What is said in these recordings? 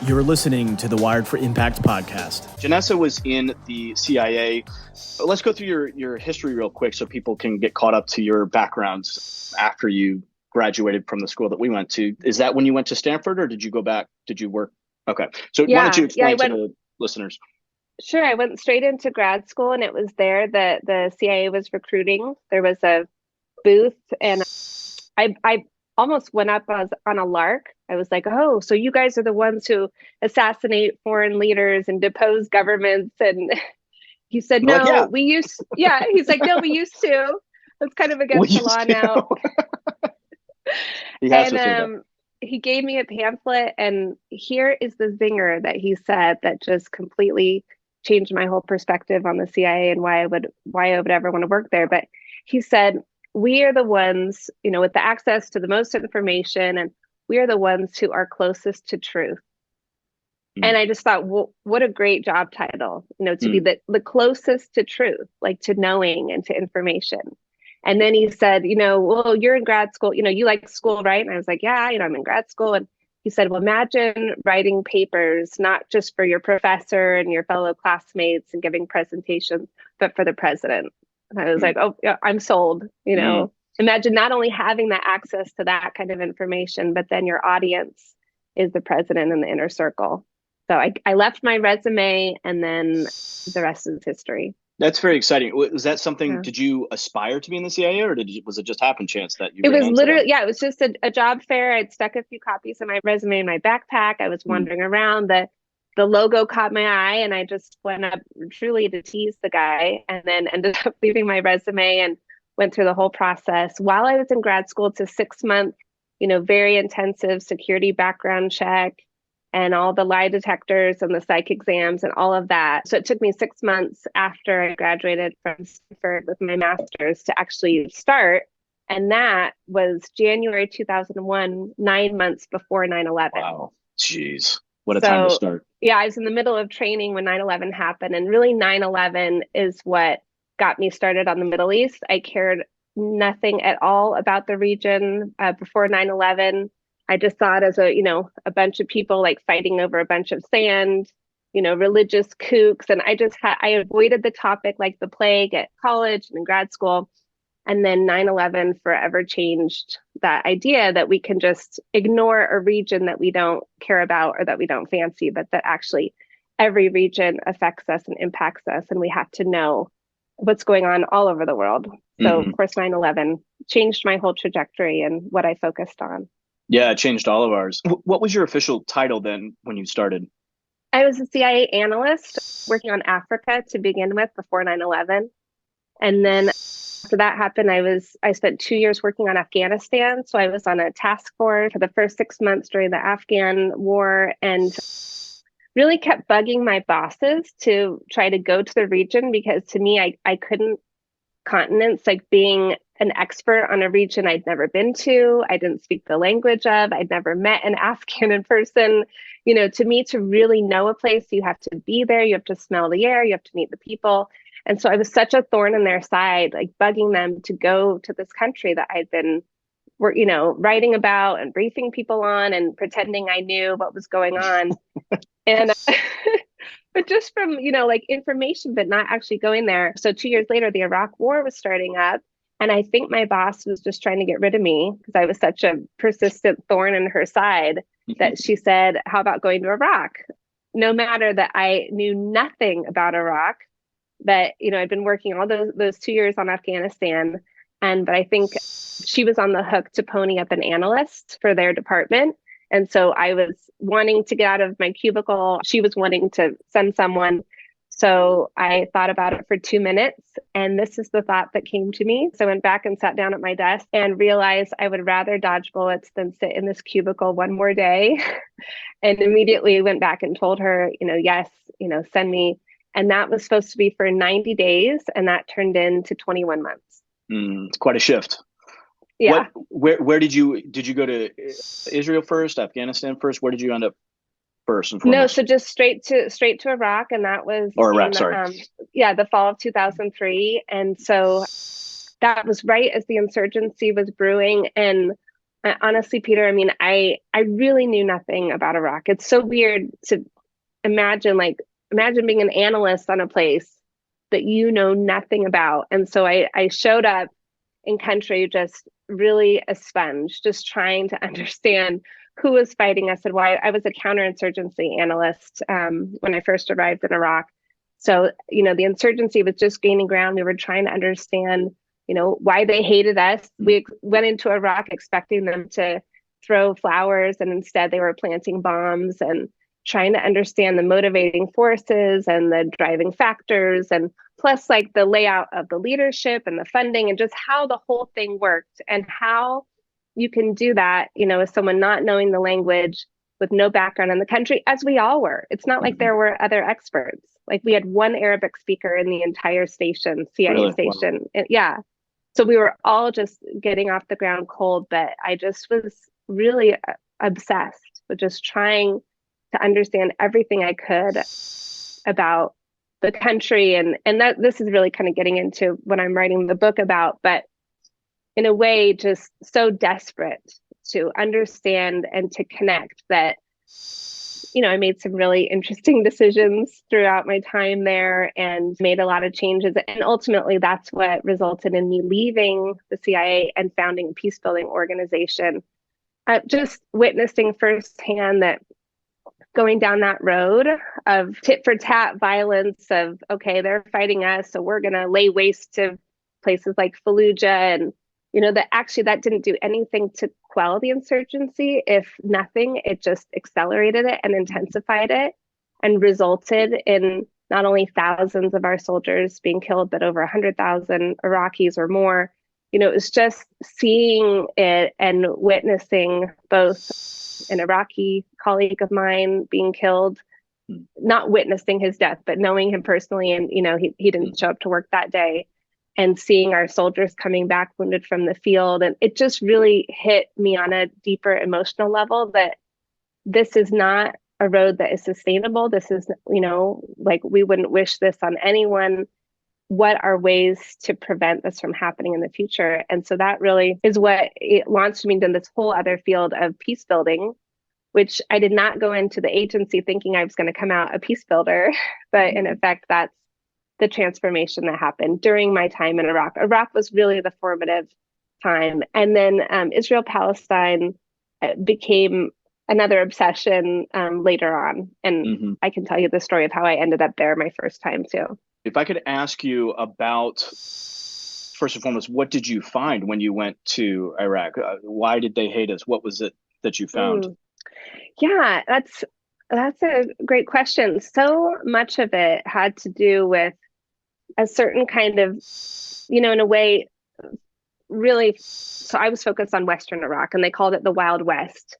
You're listening to the Wired for Impact podcast. Janessa was in the CIA. Let's go through your history real quick so people can get caught up to your backgrounds after you graduated from the school that we went to. Is that when you went to Stanford, or did you go back? Did you work? Okay. So why don't you explain to the listeners? Sure. I went straight into grad school, and it was there that the CIA was recruiting. There was a booth, and I almost went up on a lark. I was like, oh, so you guys are the ones who assassinate foreign leaders and depose governments. And he said, no, like, yeah. we used, yeah. He's like, no, we used to. That's kind of against the law now. He gave me a pamphlet, and here is the zinger that he said that just completely changed my whole perspective on the CIA and why I would ever want to work there. But he said, we are the ones, with the access to the most information, and we are the ones who are closest to truth. And I just thought, well, what a great job title, to be the closest to truth, like to knowing and to information. And then he said, well, you're in grad school, you like school, right? And I was like, yeah, I'm in grad school. And he said, well, imagine writing papers, not just for your professor and your fellow classmates and giving presentations, but for the president. And I was like, oh, yeah, I'm sold, Imagine not only having that access to that kind of information, but then your audience is the president in the inner circle. So I left my resume, and then the rest is history. That's very exciting. Was that something, Did you aspire to be in the CIA, or was it just happen chance that you It was literally, it was just a job fair. I'd stuck a few copies of my resume in my backpack. I was wandering around. The logo caught my eye, and I just went up truly to tease the guy, and then ended up leaving my resume and went through the whole process. While I was in grad school, it's a 6-month, very intensive security background check and all the lie detectors and the psych exams and all of that. So it took me 6 months after I graduated from Stanford with my master's to actually start. And that was January 2001, 9 months before 9/11. Wow. Jeez. What a time to start. Yeah, I was in the middle of training when 9/11 happened. And really 9/11 is what got me started on the Middle East. I cared nothing at all about the region before 9/11. I just saw it as a bunch of people like fighting over a bunch of sand, religious kooks. And I avoided the topic like the plague at college and in grad school. And then 9/11 forever changed that idea that we can just ignore a region that we don't care about or that we don't fancy, but that actually every region affects us and impacts us. And we have to know what's going on all over the world. So of course, 9/11 changed my whole trajectory and what I focused on. Yeah, it changed all of ours. What was your official title then when you started? I was a CIA analyst working on Africa to begin with before 9/11. And then after that happened, I spent 2 years working on Afghanistan. So I was on a task force for the first 6 months during the Afghan war, and really kept bugging my bosses to try to go to the region, because to me, I couldn't continents, like being an expert on a region I'd never been to, I didn't speak the language of, I'd never met an Afghan in person. To me, to really know a place, you have to be there, you have to smell the air, you have to meet the people. And so I was such a thorn in their side, like bugging them to go to this country that I'd been writing about and briefing people on and pretending I knew what was going on. And but just from, like information, but not actually going there. So 2 years later, the Iraq war was starting up. And I think my boss was just trying to get rid of me because I was such a persistent thorn in her side that she said, how about going to Iraq? No matter that I knew nothing about Iraq, that, I'd been working all those 2 years on Afghanistan. But I think she was on the hook to pony up an analyst for their department. And so I was wanting to get out of my cubicle. She was wanting to send someone. So I thought about it for 2 minutes. And this is the thought that came to me. So I went back and sat down at my desk and realized I would rather dodge bullets than sit in this cubicle one more day. And immediately went back and told her, yes, send me. And that was supposed to be for 90 days. And that turned into 21 months. It's quite a shift. Yeah. Where did you go to Israel first, Afghanistan first? Where did you end up first and foremost? No, so just straight to Iraq, and that was the fall of 2003. And so that was right as the insurgency was brewing, and Honestly, Peter, I mean, I really knew nothing about Iraq. It's so weird to imagine being an analyst on a place that you know nothing about. And so I showed up in country just really a sponge, just trying to understand who was fighting us and why. I was a counterinsurgency analyst when I first arrived in Iraq. So, the insurgency was just gaining ground. We were trying to understand, why they hated us. We went into Iraq expecting them to throw flowers, and instead they were planting bombs, and trying to understand the motivating forces and the driving factors, and plus like the layout of the leadership and the funding and just how the whole thing worked and how you can do that, as someone not knowing the language with no background in the country, as we all were. It's not like there were other experts. Like we had one Arabic speaker in the entire station, CIA Really? station. Wow. Yeah. So we were all just getting off the ground cold, but I just was really obsessed with just trying to understand everything I could about the country. And that this is really kind of getting into what I'm writing the book about, but in a way, just so desperate to understand and to connect that, I made some really interesting decisions throughout my time there and made a lot of changes. And ultimately, that's what resulted in me leaving the CIA and founding a peace building organization. Just witnessing firsthand that going down that road of tit for tat violence of, okay, they're fighting us, so we're going to lay waste to places like Fallujah. And, that didn't do anything to quell the insurgency. If nothing, it just accelerated it and intensified it and resulted in not only thousands of our soldiers being killed, but over 100,000 Iraqis or more. It was just seeing it and witnessing both an Iraqi colleague of mine being killed, not witnessing his death, but knowing him personally. And, he didn't show up to work that day, and seeing our soldiers coming back wounded from the field. And it just really hit me on a deeper emotional level that this is not a road that is sustainable. This is, like we wouldn't wish this on anyone. What are ways to prevent this from happening in the future? And so that really is what it launched me into this whole other field of peace building, which I did not go into the agency thinking I was going to come out a peace builder. But in effect, that's the transformation that happened during my time in Iraq. Iraq was really the formative time. And then Israel Palestine became another obsession later on. And I can tell you the story of how I ended up there my first time too. If I could ask you about, first and foremost, what did you find when you went to Iraq? Why did they hate us? What was it that you found? Yeah, that's a great question. So much of it had to do with a certain kind of, in a way, really. So I was focused on Western Iraq, and they called it the Wild West.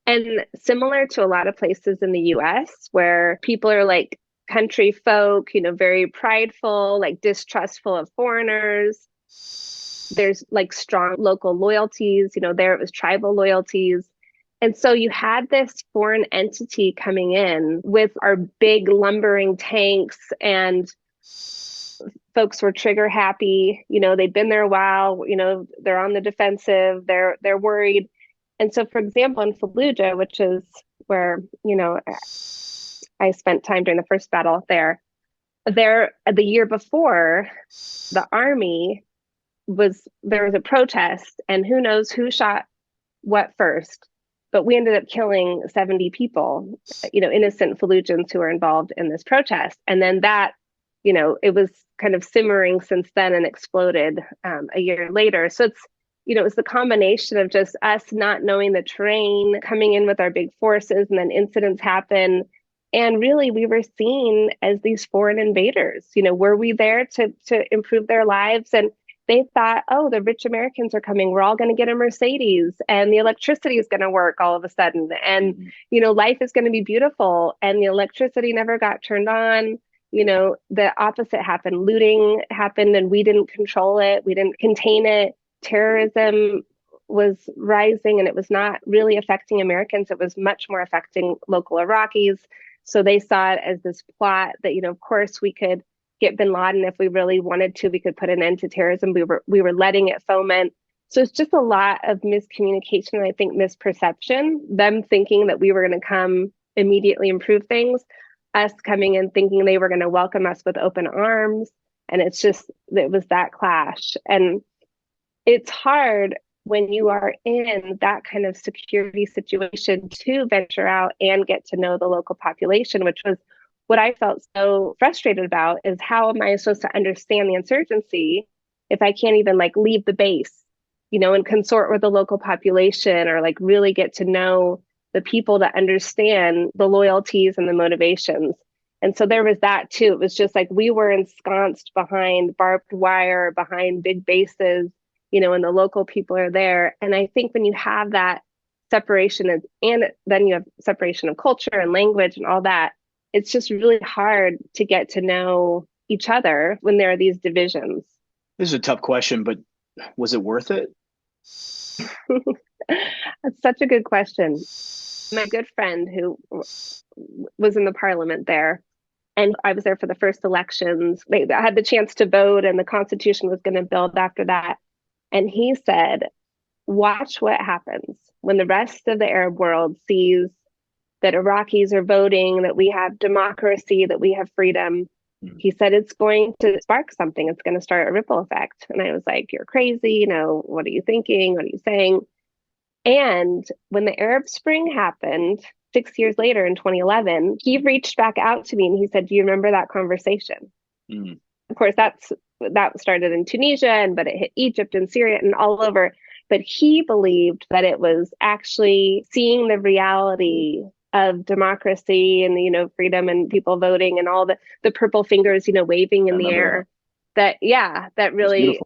And similar to a lot of places in the US where people are like country folk, very prideful, like distrustful of foreigners. There's like strong local loyalties, there it was tribal loyalties. And so you had this foreign entity coming in with our big lumbering tanks, and folks were trigger happy. They'd been there a while, they're on the defensive, they're worried. And so, for example, in Fallujah, which is where, I spent time during the first battle there, the year before, the army there was a protest, and who knows who shot what first, but we ended up killing 70 people, innocent Fallujans who were involved in this protest. And then that, it was kind of simmering since then and exploded a year later. So it's, it was the combination of just us not knowing the terrain, coming in with our big forces, and then incidents happen. And really, we were seen as these foreign invaders. Were we there to improve their lives? And they thought, oh, the rich Americans are coming. We're all going to get a Mercedes, and the electricity is going to work all of a sudden. And, life is going to be beautiful. And the electricity never got turned on. The opposite happened. Looting happened, and we didn't control it. We didn't contain it. Terrorism was rising, and it was not really affecting Americans. It was much more affecting local Iraqis. So they saw it as this plot that, of course, we could get bin Laden if we really wanted to. We could put an end to terrorism. We were letting it foment. So it's just a lot of miscommunication and I think misperception, them thinking that we were going to come immediately improve things, us coming in thinking they were going to welcome us with open arms. And it was that clash. And it's hard when you are in that kind of security situation to venture out and get to know the local population, which was what I felt so frustrated about is how am I supposed to understand the insurgency if I can't even like leave the base, and consort with the local population or like really get to know the people to understand the loyalties and the motivations. And so there was that too. It was just like we were ensconced behind barbed wire, behind big bases, and the local people are there. And I think when you have that separation and then you have separation of culture and language and all that, it's just really hard to get to know each other when there are these divisions. This is a tough question, but was it worth it? That's such a good question. My good friend who was in the parliament there, and I was there for the first elections. I had the chance to vote, and the Constitution was going to build after that. And he said, watch what happens when the rest of the Arab world sees that Iraqis are voting, that we have democracy, that we have freedom. He said, it's going to spark something. It's going to start a ripple effect. And I was like, you're crazy. What are you thinking? What are you saying? And when the Arab Spring happened 6 years later in 2011, he reached back out to me and he said, do you remember that conversation? Of course, that started in Tunisia, but it hit Egypt and Syria and all over. But he believed that it was actually seeing the reality of democracy and, freedom and people voting and all the purple fingers, waving in the air. That really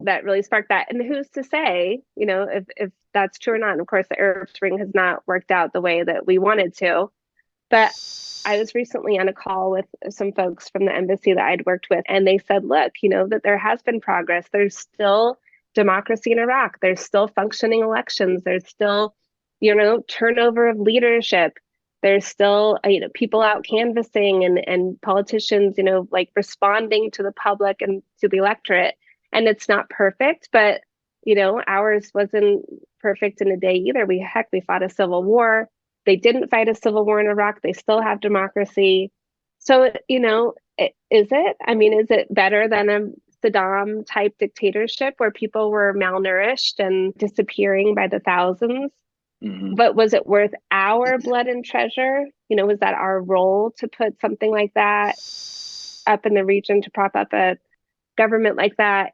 sparked that. And who's to say, if that's true or not? And of course, the Arab Spring has not worked out the way that we wanted to. But I was recently on a call with some folks from the embassy that I'd worked with, and they said, look, that there has been progress. There's still democracy in Iraq. There's still functioning elections. There's still, turnover of leadership. There's still, people out canvassing and politicians, like responding to the public and to the electorate. And it's not perfect, but, ours wasn't perfect in a day either. We fought a civil war. They didn't fight a civil war in Iraq. They still have democracy. So, is it? I mean, is it better than a Saddam type dictatorship where people were malnourished and disappearing by the thousands? Mm-hmm. But was it worth our blood and treasure? Was that our role to put something like that up in the region to prop up a government like that?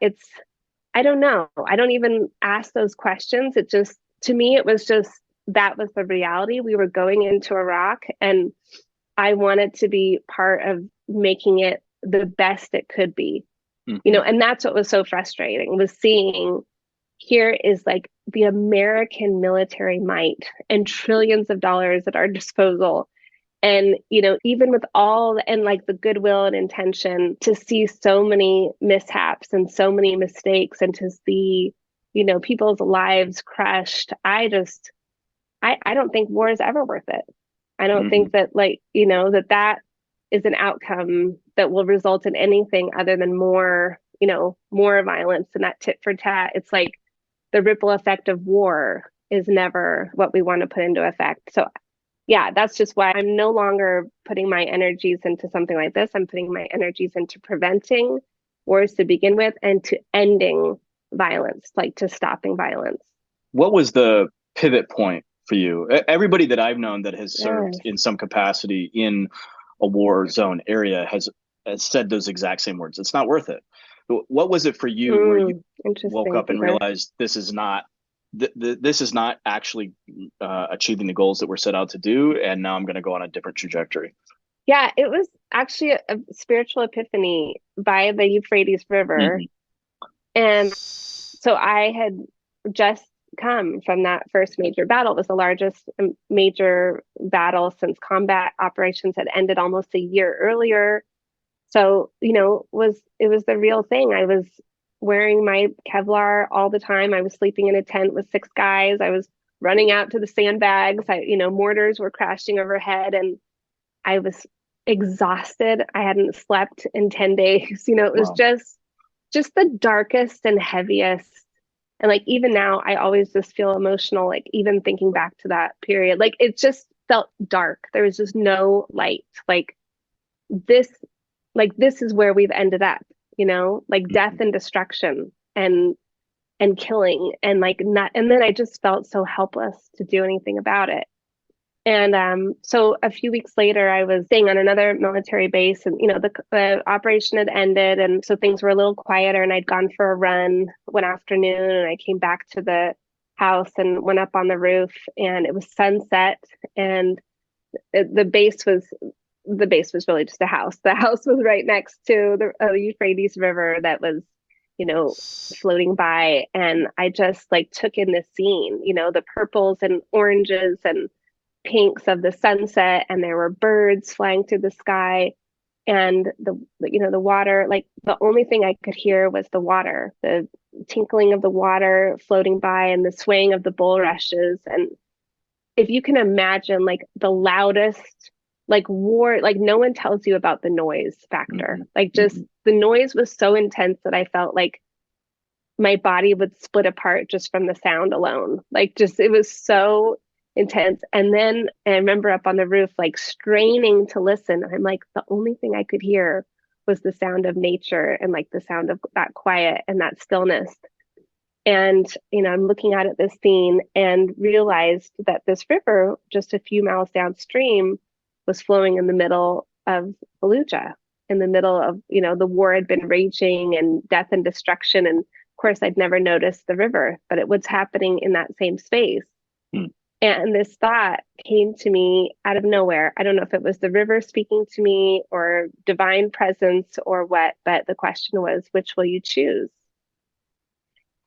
I don't know. I don't even ask those questions. To me, it was just, that was the reality. We were going into Iraq and I wanted to be part of making it the best it could be, and that's what was so frustrating, was seeing here is like the American military might and trillions of dollars at our disposal. And, even with all and like the goodwill and intention, to see so many mishaps and so many mistakes and to see, people's lives crushed. I don't think war is ever worth it. I don't think that that is an outcome that will result in anything other than more violence and that tit for tat. It's like the ripple effect of war is never what we want to put into effect. So yeah, that's just why I'm no longer putting my energies into something like this. I'm putting my energies into preventing wars to begin with and to ending violence, like to stopping violence. What was the pivot point for you? Everybody that I've known that has served in some capacity in a war zone area has said those exact same words. It's not worth it. What was it for you where you woke up and realized this is not actually achieving the goals that we're set out to do, and now I'm going to go on a different trajectory? Yeah, it was actually a spiritual epiphany by the Euphrates River. And so I had just come from that first major battle. It was the largest major battle since combat operations had ended almost a year earlier. So, it was the real thing. I was wearing my Kevlar all the time. I was sleeping in a tent with 6 guys. I was running out to the sandbags. Mortars were crashing overhead and I was exhausted. I hadn't slept in 10 days. It was just the darkest and heaviest And like, even now, I always just feel emotional, like even thinking back to that period, like it just felt dark. There was just no light. This, this is where we've ended up, like death and destruction and killing and like not, and then I just felt so helpless to do anything about it. And so a few weeks later, I was staying on another military base, and the operation had ended, and so things were a little quieter. And I'd gone for a run one afternoon, and I came back to the house and went up on the roof, and it was sunset, and the base was really just a house. The house was right next to the Euphrates River that was, floating by, and I just like took in this scene, the purples and oranges and pinks of the sunset, and there were birds flying through the sky, and the water, like the only thing I could hear was the water, the tinkling of the water floating by and the swaying of the bulrushes. And if you can imagine, like the loudest, like war, like no one tells you about the noise factor. Like just the noise was so intense that I felt like my body would split apart just from the sound alone. Like just, it was so intense. And then I remember up on the roof, like straining to listen. I'm like, the only thing I could hear was the sound of nature and like the sound of that quiet and that stillness. And, I'm looking out at this scene and realized that this river, just a few miles downstream, was flowing in the middle of Fallujah, in the middle of, the war had been raging and death and destruction. And of course, I'd never noticed the river, but it was happening in that same space. And this thought came to me out of nowhere. I don't know if it was the river speaking to me or divine presence or what, but the question was, which will you choose?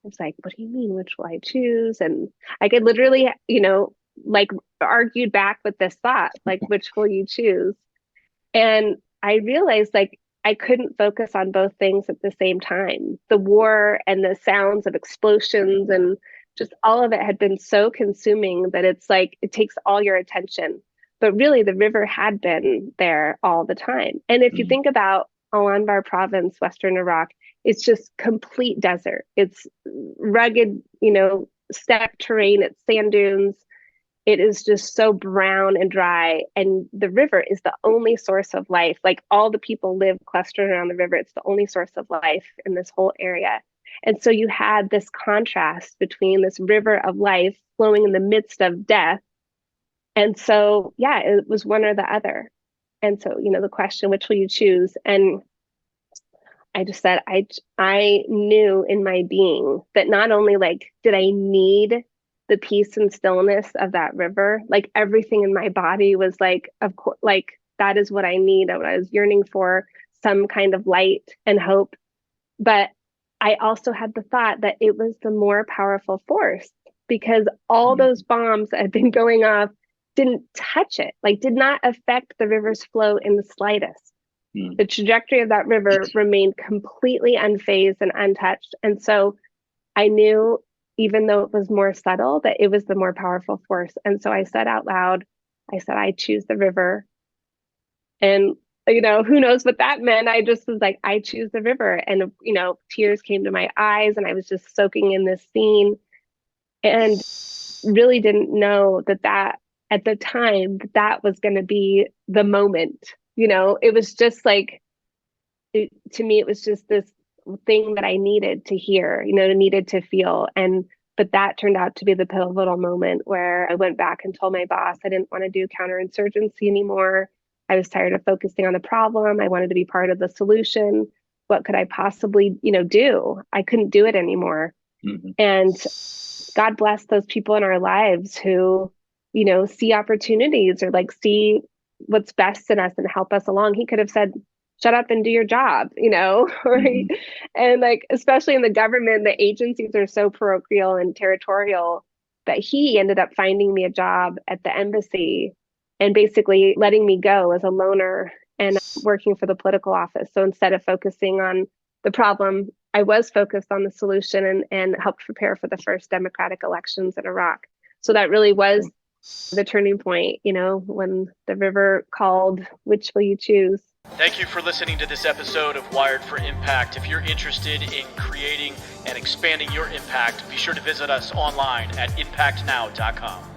I was like, what do you mean, which will I choose? And I could literally, like argued back with this thought, like, which will you choose? And I realized like I couldn't focus on both things at the same time. The war and the sounds of explosions and just all of it had been so consuming that it's like it takes all your attention. But really, the river had been there all the time. And if you think about Al Anbar province, Western Iraq, it's just complete desert. It's rugged, steppe terrain, it's sand dunes. It is just so brown and dry. And the river is the only source of life. Like all the people live clustered around the river. It's the only source of life in this whole area. And so you had this contrast between this river of life flowing in the midst of death. And so, yeah, it was one or the other. And so, the question, which will you choose? And I just said, I knew in my being that not only like did I need the peace and stillness of that river, like everything in my body was like, of course, like that is what I need. What I was yearning for, some kind of light and hope. But I also had the thought that it was the more powerful force because all those bombs that had been going off didn't touch it, like did not affect the river's flow in the slightest. The trajectory of that river remained completely unfazed and untouched. And so I knew, even though it was more subtle, that it was the more powerful force. And so I said out loud, I said, I choose the river. And, who knows what that meant? I just was like, I choose the river. And, tears came to my eyes and I was just soaking in this scene and really didn't know that at the time, that was going to be the moment. It was just like, to me, it was just this thing that I needed to hear, needed to feel. But that turned out to be the pivotal moment where I went back and told my boss I didn't want to do counterinsurgency anymore. I was tired of focusing on the problem. I wanted to be part of the solution. What could I possibly, do? I couldn't do it anymore. And God bless those people in our lives who, see opportunities or like see what's best in us and help us along. He could have said, shut up and do your job, right? And like, especially in the government, the agencies are so parochial and territorial that he ended up finding me a job at the embassy and basically letting me go as a loner and working for the political office. So instead of focusing on the problem, I was focused on the solution and helped prepare for the first democratic elections in Iraq. So that really was the turning point, when the river called, which will you choose? Thank you for listening to this episode of Wired for Impact. If you're interested in creating and expanding your impact, be sure to visit us online at impactnow.com.